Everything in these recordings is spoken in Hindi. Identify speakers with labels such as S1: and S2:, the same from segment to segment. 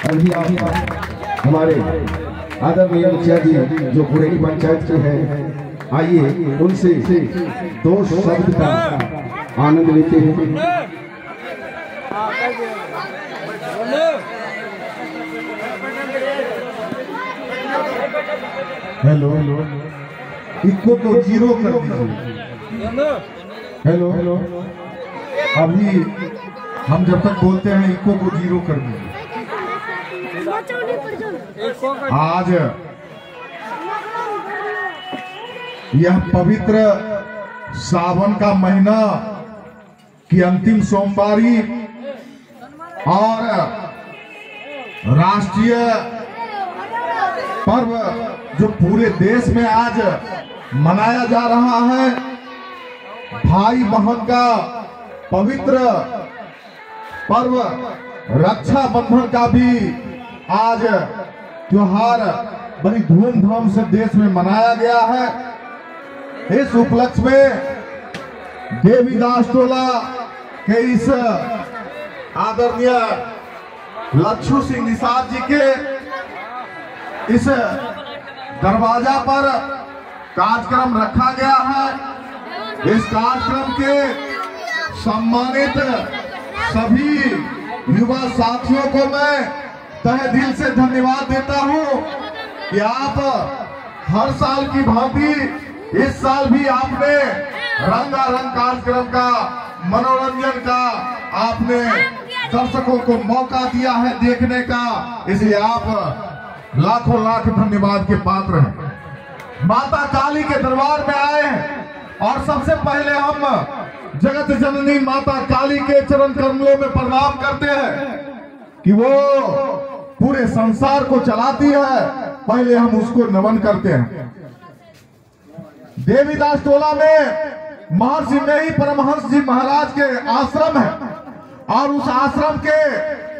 S1: अभी आप हमारे आदरणीय मुखिया जी जो बुरेली पंचायत के हैं, आइए उनसे दो शब्द का आनंद लेते हैं।
S2: हेलो, इको को जीरो कर दीजिए। हेलो, अभी हम जब तक बोलते हैं इको को जीरो कर दीजिए। आज यह पवित्र सावन का महीना की अंतिम सोमवारी और राष्ट्रीय पर्व जो पूरे देश में आज मनाया जा रहा है, भाई बहन का पवित्र पर्व रक्षाबंधन का भी आज त्योहार बड़ी धूमधाम से देश में मनाया गया है। इस उपलक्ष्य में देवीदास टोला के इस आदरणीय लच्छू सिंह निषाद जी के इस दरवाजा पर कार्यक्रम रखा गया है। इस कार्यक्रम के सम्मानित सभी युवा साथियों को मैं तहे दिल से धन्यवाद देता हूं कि आप हर साल की भांति इस साल भी आपने रंगारंग कार्यक्रम का, मनोरंजन का आपने दर्शकों को मौका दिया है देखने का, इसलिए आप लाखों लाख धन्यवाद के पात्र हैं। माता काली के दरबार में आए हैं और सबसे पहले हम जगत जननी माता काली के चरण कमलों में प्रणाम करते हैं कि वो पूरे संसार को चलाती है। पहले हम उसको नमन करते हैं। देवीदास टोला में महर्षि मेही परमहंस जी महाराज के आश्रम है और उस आश्रम के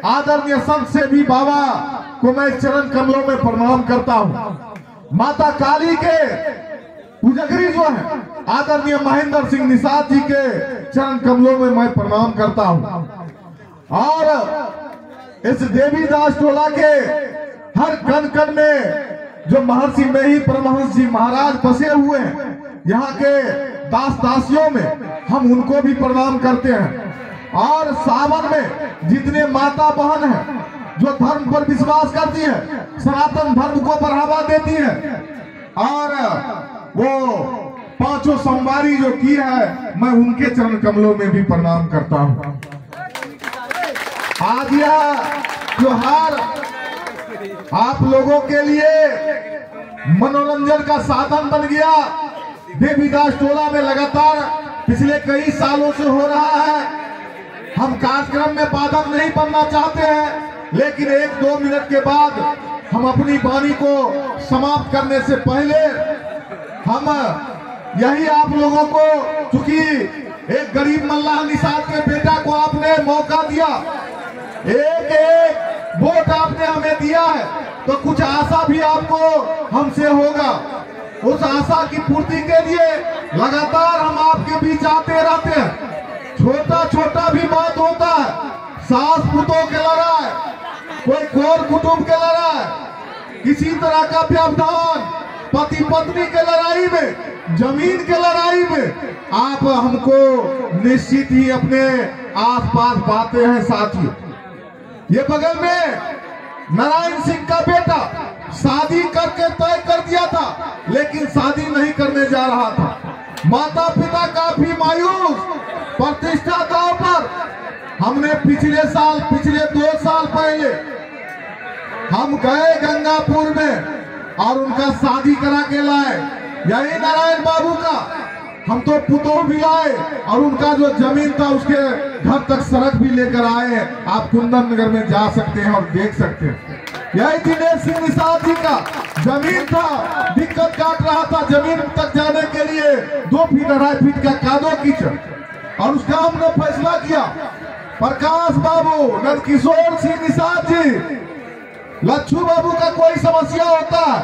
S2: आदरणीय संत से भी बाबा को मैं चरण कमलों में प्रणाम करता हूँ। माता काली के पूजगरी जो है आदरणीय महेंद्र सिंह निषाद जी के चरण कमलों में मैं प्रणाम करता हूँ। और इस देवीदास टोला के हर कण कण में जो महर्षि मेही परमहंस जी महाराज बसे हुए हैं, यहाँ के दास दासियों में हम उनको भी प्रणाम करते हैं। और सावन में जितने माता बहन हैं जो धर्म पर विश्वास करती है, सनातन धर्म को बढ़ावा देती है और वो पांचों सोमवारी जो की है, मैं उनके चरण कमलों में भी प्रणाम करता हूँ। आज यह त्योहार आप लोगों के लिए मनोरंजन का साधन बन गया। देवीदास टोला में लगातार पिछले कई सालों से हो रहा है। हम कार्यक्रम में बाधक नहीं बनना चाहते हैं, लेकिन 1-2 मिनट के बाद हम अपनी वाणी को समाप्त करने से पहले हम यही आप लोगों को, चूंकि एक गरीब मल्लाह निषाद के बेटा को आपने मौका दिया, एक वोट आपने हमें दिया है, तो कुछ आशा भी आपको हमसे होगा। उस आशा की पूर्ति के लिए लगातार हम आपके बीच आते रहते हैं। छोटा छोटा भी बात होता है, सास पुतों के लड़ाई, कोई कोर कुटुंब के लड़ाई, किसी तरह का व्यवधान, पति पत्नी के लड़ाई में, जमीन के लड़ाई में आप हमको निश्चित ही अपने आसपास पाते हैं। साथियों, ये बगल में नारायण सिंह का बेटा शादी करके तय कर दिया था, लेकिन शादी नहीं करने जा रहा था। माता पिता काफी मायूस, प्रतिष्ठा दांव पर। हमने पिछले 2 साल पहले हम गए गंगापुर में और उनका शादी करा के लाए। यही नारायण बाबू का हम तो पुतोह भी लाए और उनका जो जमीन था उसके घर तक सड़क भी लेकर आए। आप कुंदन नगर में जा सकते हैं और देख सकते हैं। यही दिनेश सिंह निषाद जी का जमीन था, दिक्कत काट रहा था जमीन तक जाने के लिए 2 फीट 2.5 फीट का कादो कीचड़, और उसका हमने फैसला किया। प्रकाश बाबू, नंदकिशोर सिंह निषाद जी, लच्छू बाबू का कोई समस्या होता है,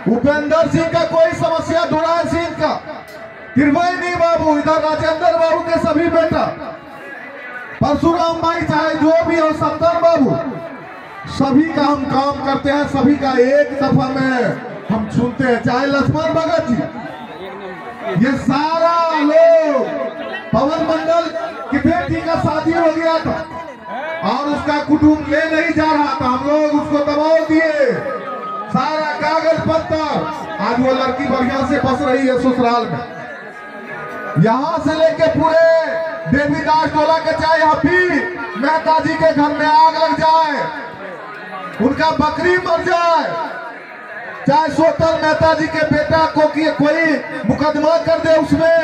S2: उपेंद्र सिंह का कोई समस्या, दुराय सिंह का, त्रिवेणी बाबू, इधर राजेंद्र बाबू के सभी बेटा, परशुराम भाई, चाहे जो भी हो, शंकर बाबू, सभी का हम काम करते हैं, सभी का एक दफा में हम सुनते हैं। चाहे लक्ष्मण भगत जी, ये सारा लोग, पवन मंडल की बेटी का शादी हो गया था और उसका कुटुंब ले नहीं जा रहा था, हम लोग उसको दबाव दिए, सारा कागज पत्तर, आज वो लड़की बढ़िया से बस रही है ससुराल में। यहाँ से लेके पूरे देवीदास टोला के, चाहे अभी मेहता जी के घर में आग लग जाए, उनका बकरी मर जाए, चाहे सोतल मेहता जी के बेटा को कोई मुकदमा कर दे, उसमें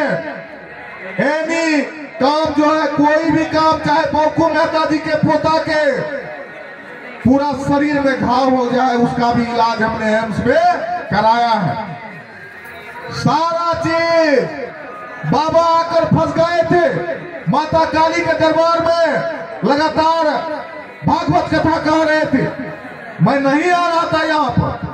S2: एनी काम जो है, कोई भी काम, चाहे बौकू मेहता जी के पोता के पूरा शरीर में घाव हो जाए, उसका भी इलाज हमने एम्स में कराया है। सारा चीज बाबा आकर फंस गए थे, माता काली के दरबार में लगातार भागवत कथा कह रहे थे, मैं नहीं आ रहा था यहाँ पर।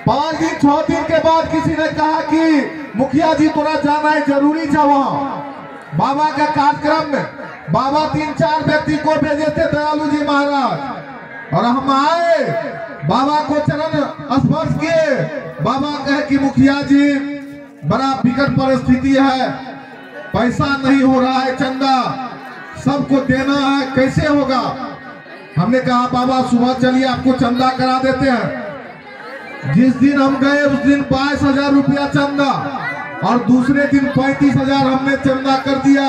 S2: 5 दिन 6 दिन के बाद किसी ने कहा कि मुखिया जी थोड़ा जाना है, जरूरी था वहाँ बाबा का कार्यक्रम में। बाबा 3-4 व्यक्ति को भेजे थे, दयालु जी महाराज, और हम आए, बाबा को चरण स्पर्श किए। बाबा कहे कि मुखिया जी बड़ा विकट परिस्थिति है, पैसा नहीं हो रहा है, चंदा सबको देना है, कैसे होगा। हमने कहा बाबा सुबह चलिए आपको चंदा करा देते हैं। जिस दिन हम गए उस दिन 22,000 रुपया चंदा, और दूसरे दिन 35,000 हमने चंदा कर दिया।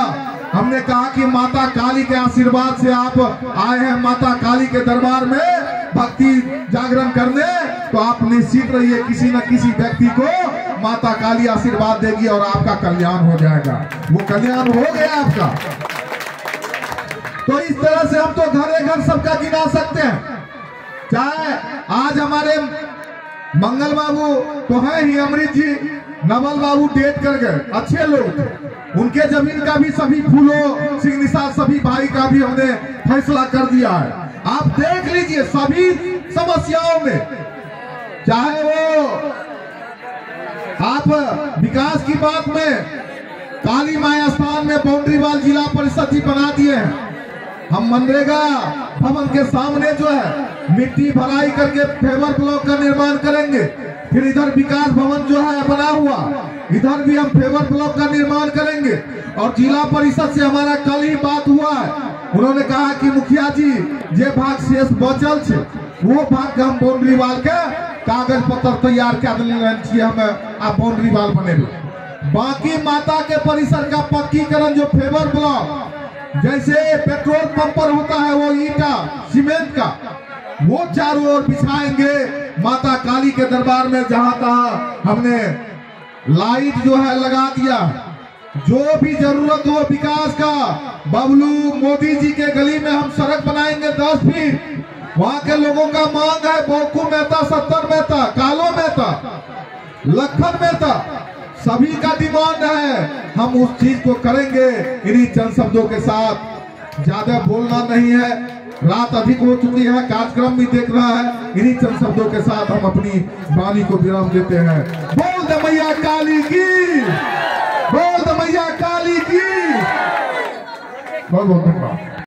S2: हमने कहा कि माता काली के आशीर्वाद से आप आए हैं माता काली के दरबार में भक्ति जागरण करने, तो आप निश्चित रहिए किसी न किसी व्यक्ति को माता काली आशीर्वाद देगी और आपका कल्याण हो जाएगा। वो कल्याण हो गया आपका। तो इस तरह से हम तो घरे घर सबका गिना सकते हैं। चाहे आज हमारे मंगल बाबू तो है ही, अमृत जी, नवल बाबू डेट कर गए, अच्छे लोग थे, उनके जमीन का भी सभी फूलों सिंह निषाद सभी भाई का भी हमने फैसला कर दिया है। आप देख लीजिए सभी समस्याओं में, चाहे वो आप विकास की बात में काली माया स्थान में बाउंड्री वाल जिला परिषद जी बना दिए हैं। हम मनरेगा भवन के सामने जो है मिट्टी भराई करके फेवर ब्लॉक का निर्माण करेंगे। फिर इधर विकास भवन जो है बना हुआ, इधर भी हम फेवर ब्लॉक का निर्माण करेंगे। और जिला परिषद से हमारा कल ही बात हुआ है, उन्होंने कहा कि मुखिया जी जे भाग शेष बचल छे वो भाग हम बाउंड्री वाल के कागज पत्र तैयार कर दिए, हम आप बाउंड्री वाल बनेबे। बाकी माता के परिसर का पक्कीकरण जो फेवर ब्लॉक जैसे पेट्रोल पंप पर होता है वो ईटा सीमेंट का, वो चारों ओर बिछाएंगे माता काली के दरबार में। जहां तहां हमने लाइट जो है लगा दिया, जो भी जरूरत हो विकास का, बबलू मोदी जी के गली में हम सड़क बनाएंगे 10 फीट। वहां के लोगों का मांग है, बौकू मेहता, 70 मेहता, कालो मेहता, लखन मेहता, सभी का डिमांड है। हम उस चीज को करेंगे। इन्हीं चंद शब्दों के साथ, ज्यादा बोलना नहीं है, रात अधिक हो चुकी है, कार्यक्रम भी देख रहा है। इन्हीं चंद शब्दों के साथ हम अपनी वाणी को विराम देते हैं। बोल दे मैया काली की, बोल दे मैया काली की। बहुत बहुत धन्यवाद।